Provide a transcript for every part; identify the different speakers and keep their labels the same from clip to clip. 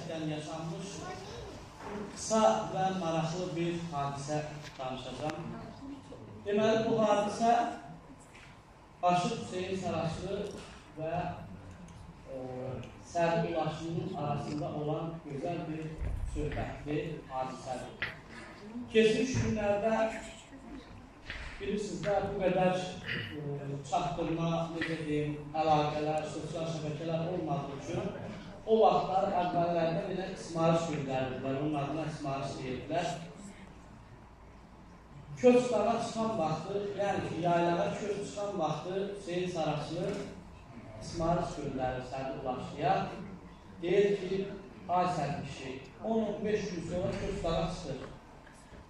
Speaker 1: gerçəkdən yaşanmış qısa və maraqlı bir hadisə danışacağım. Deməli, bu hadisə Aşıq Hüseyin Saraçlı və Sərdi Ulaşının arasında olan gözəl bir söhbətli hadisədir. Keçmiş günlərdə bilirsiniz də bu qədər çatdırma, necə deyim, əlaqələr, sosial şəbəkələr olmadığı üçün o vaxtlar əvvəllərdə belə ismarış göndərirdilər, onun adına ismarış deyirdilər. Köç dağa çıxan vaxtı, yəni ki, yaylağa köç çıxan vaxtı Hüseyin Saraçlı ismarış göndərir Sərdi Ulaşlıya. Deyir ki, ay Sərdi kişi, 10-15 gün sonra köç dağa çıxır.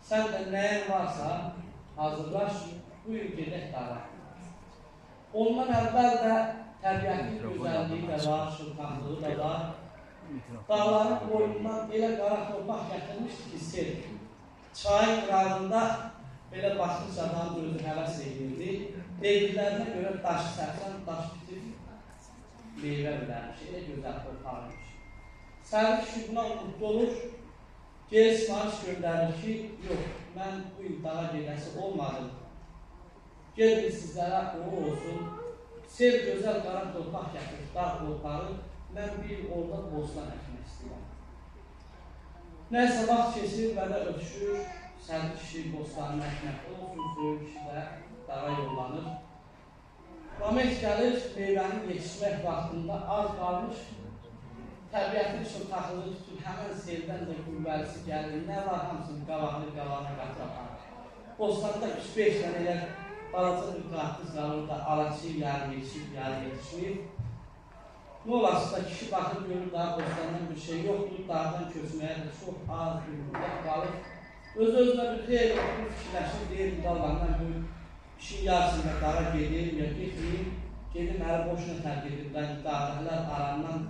Speaker 1: Sən də nəyin varsa hazırlaş, buyur gedək dağa. Ondan əvvəl də təbiətin gözəlliyi də var, şırtanlığı da var. Dağların boyundan elə qara torpaq gətirmişdi ki, sel. Çayın qırağında belə baxdıqca adam özü həvəs edirdi. Deyirlərinə görə daşı sərsən, daş bitib meyvə bilərmiş, elə gözəl torpaqmış. Sərdi kişi buna mutlu olur. Geri sipariş göndərir ki, yox, mən bu iddia gedəsi olmadım. Gedin sizlərə uğur olsun. Sel gözəl qara torpaq gətirir, dağ torpağı. Mən bir orada bostan əkmək istəyirəm. Nəysə, vaxt keçir və də ötüşür. Sərdi kişi bostanını əkməkdə olsun, Söyüq kişi də dağa yollanır. Moment gəlir, meyvənin yetişmək vaxtında az qalmış. Təbiətin üçün taxılır tutur, həmən seldən də qüvvəlisi gəlir. Nə var hamısını qabağına qatırar. Bostanda 3-5 dənə elə balaca bir qarpız qalır da alaçı yarı yetişib, yarı yetişməyib. Nə olası da kişi baxıb görür, daha bostandan bir şey yoxdur, dağdan köçməyə də çox az bir müddət qalır. Öz-özünə bir xeyr oturur, fikirləşir, deyir, dallarından bir işin yarısında dağa gedim, ya getməyim. Gedim, əli boşuna tərk edirlər, dağdakılar arandan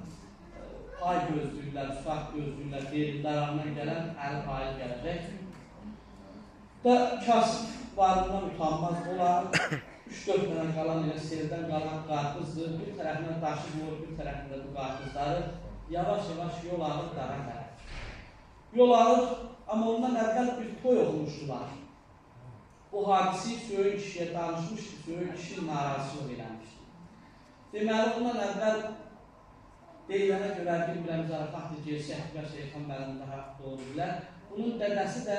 Speaker 1: ay gözlüklər, sufaq gözlüklər, deyirlər, arandan gələn əli ayı gələcək. Da kasıb varından utanmaz olan 3-4 dənə qalan ilə seldən qalan qarpızdır. Bir tərəfindən daşı vurur, bir tərəfində bu qarpızları yavaş-yavaş yol alır dağa tərəf. Yol alır, amma ondan əvvəl bir toy oxumuşdular. Bu hadisi Söyüq kişiyə danışmışdı, Söyüq kişi narazılıq eləmişdi. Deməli, ondan əvvəl deyilənə görə bilmirəm, zarafatdır, gerçək və şeytan mənim daha doğru bilər. Bunun dədəsi də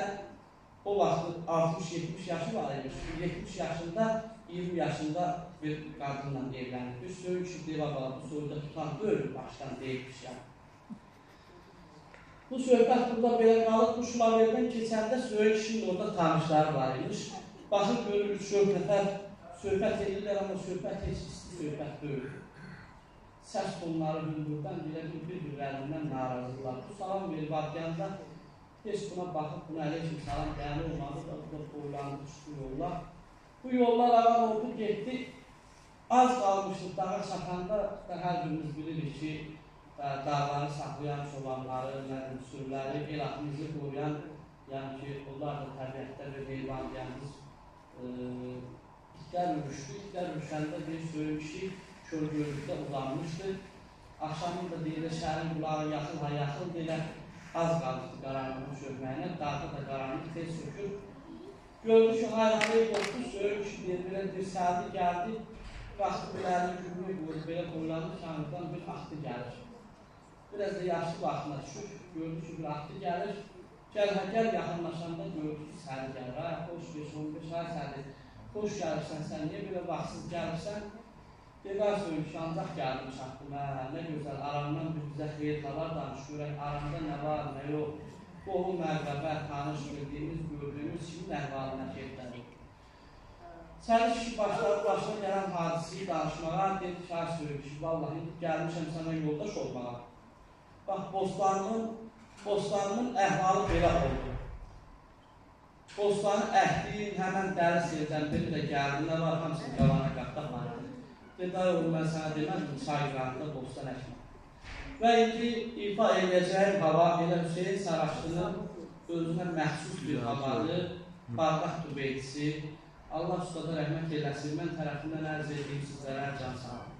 Speaker 1: o vaxt 60-70 yaşı var imiş. 70 yaşında, 20 yaşında bir qadınla evlənir. Bir Söyüq kişi deyil, bu soyuda tutan böyük başdan deyilmişəm. Bu söhbət burada belə qalıb, bu şulaverdən keçəndə Söyüq kişinin orada tanışları var imiş. Baxın, görürük, 3-4 nəfər söhbət edirlər, amma söhbət heç isti söhbət deyil. Səs tonları hündürdən bir-birlərindən narazılar. Bu salam verib adıyanda heç buna baxıb, buna əleykim salam dəli olmadı da bu da boylandı, düşdü yollar. Bu yollar alan oldu, getdi. Az qalmışdı dağa çatanda da hər birimiz bilirik ki, dağları saxlayan çobanları, sürüləri, el axımızı qoruyan, yəni ki, onlar da təbiətdə bir heyvan, yəni itlər ürüşdü. İtlər ürüşəndə bir Söyüq kişi körgörlükdə uzanmışdı. Axşamın da deyilə şəhərin qulağı yaxın deyilə az qalmışdı qaranlığın çökməyinə. Dağda da qaranlıq tez sökür. Gördü ki, hayranlığı qopdu, Söyüq kişi deyil, bir saati gəldi. Baxdı, bilərini gülmüyor, qoydu, belə qoyulandı, şanlıqdan bir axtı gəlir. Biraz da yaşlı vaxtına düşür, gördü ki, bir axtı gəlir. Gəl yaxınlaşanda gördü ki, Sərdi gəlir. Ay, xoş 5-15 ay Sərdi, xoş gəlirsən, sən niyə belə vaxtsız gəlirsən? Deyir, Söyüq ki, ancaq gəldim çatdım, nə gözəl, aramdan bir bizə xeyir xabar danış, görək, aramda nə var, nə yox, qohum, məqrəbə, tanış, bildiyimiz, gördüyümüz kimin əhvalına xeyirlənir. Sərdi kişi başına gələn hadisiyi danışmağa, dedi ki, Söyüq ki, vallahi gəlmişəm sənə yoldaş olmağa. Bax, bostanımın əhvalı belə oldu. Bostanı əhdiyin, həmən dəri seldən biri də gəldi, nə var, hamısını qalana qatda var. Dedi, ay oğlum, mən sənə demədim, çay qanında bostan əkmə. Və indi ifa edəcəyim hava elə Hüseyin Saraçlının özünə məxsus bir havalı, Bağdaq Tubeytisi. Allah ustada rəhmət eləsin, mən tərəfindən ərz edeyim sizlərə can sağ olun.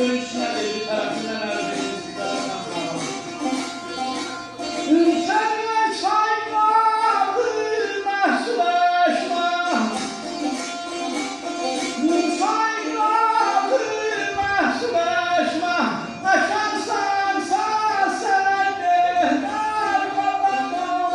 Speaker 1: söyüşünə dedi, tərəfindən əlbəyini sizlərdən sağlam.
Speaker 2: Sənə çayladı məhsələşmə, çayladı məhsələşmə, əşərsən sənə gedər qabadan.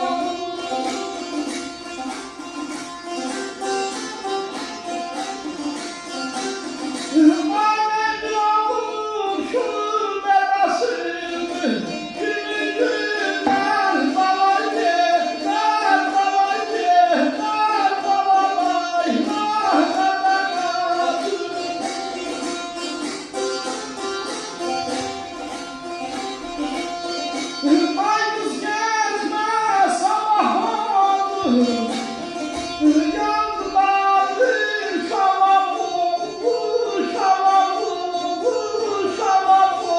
Speaker 2: Mənim yolum şun bədəsidir, günü gündən davay gedər, davay gedər, davay, ay qız getmə sabah olur, yanmadı şavalı, şavalı, şavalı.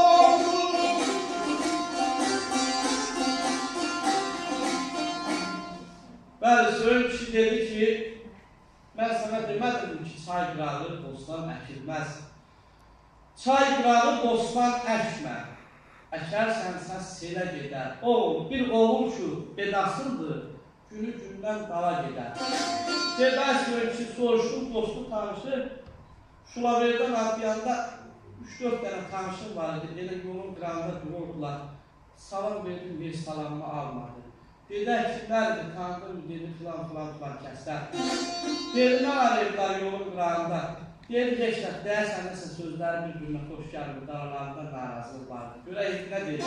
Speaker 1: Bəli, Söyüş kişi dedi ki, mən sənə demədim ki, çay qırağı bostan əkilməz. Çay qırağı bostan əkmə. Əkərsənsə selə gedər. Oğul, bir oğul ki, bedasındır, günü gündən dala gedər. Gedər Söyüş kişi soruşdu, dostu tanışı, Şulaverdən adıyanda 3-4 dənə tanışım var idi, elə yolun qırağında dururdular. Salam verdim, bir salamımı almadı. Dedək ki, nədir, tanıdım, dedi, filan kəslər. Dedi, nə var evlər yolun qırağında? Dedi, geçlər, deyərsən nəsə sözləri bir-birinə xoş gəlmir, daralarında narazılıq vardı. Görək, nə dedi?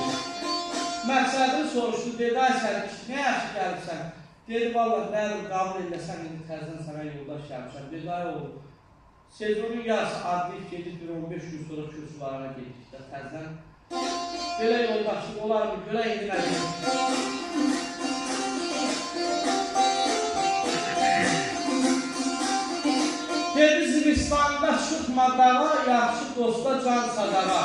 Speaker 1: Məqsədini soruşdu, dedi, ay sən, nə yaxşı gəlirsən? Dedi, valla, nədir, qabul eləsən, indi təzdən sənə yoldaş gəlmişəm. Dedi, ay oğul, sezonun yarısı adlayıb gedib, bir 15 gün sonra kürsülarına gedikdə təzdən. Belə yoldaşlıq olar mı? Görək, indi nə deyir? Dedi, Zivistanda çıxma dağa, yaxşı dosta can sadağa.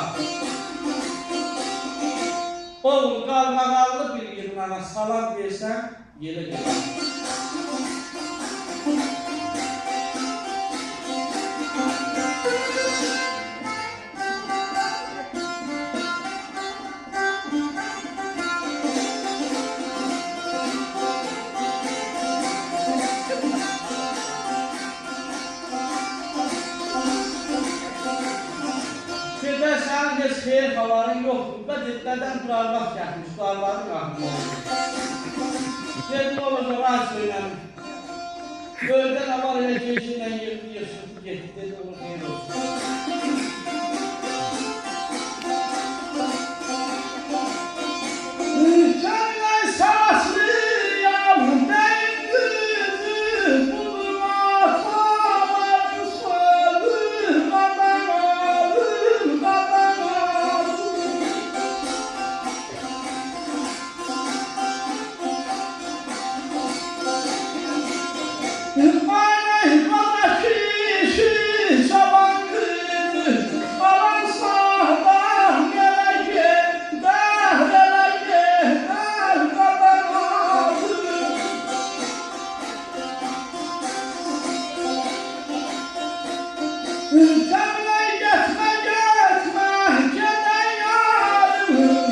Speaker 1: Oğul, qalmağallı bir yığınana salam versən, yelə gedər. Sənin heç xeyir xavarın yoxdur. Və dedədən qurarlaq gəlmiş, qurarların qanını oldu. Dedim, olacaq, ay söylənim. Göldən avar elə geçinlə yerli yaşıntı getdi, dedi, olur, xeyir olsun.
Speaker 2: Sənə səsliyəm, deyim qızım, bulma samarı sözüm, qadan alım, qadan alım. Mənə qardaşı şaban qızı, alan sağdan gələ gedər, gələ gedər, qadan alım. Cəmilə getmə, getmə, gedək yarım.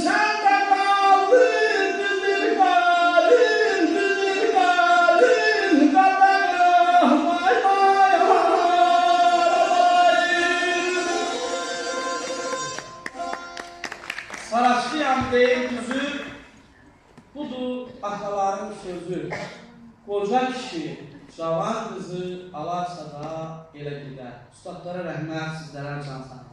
Speaker 2: Sən də qaldın, düzdür qalın, düzdür qalın, qadan vay, vay, vay.
Speaker 1: Saraçlıyam deyil düzü, budur ataların sözü. Qoca kişi, cavan qızı alarsa da elə gedər. Ustadlara rəhmət, sizlərə can sağlığı.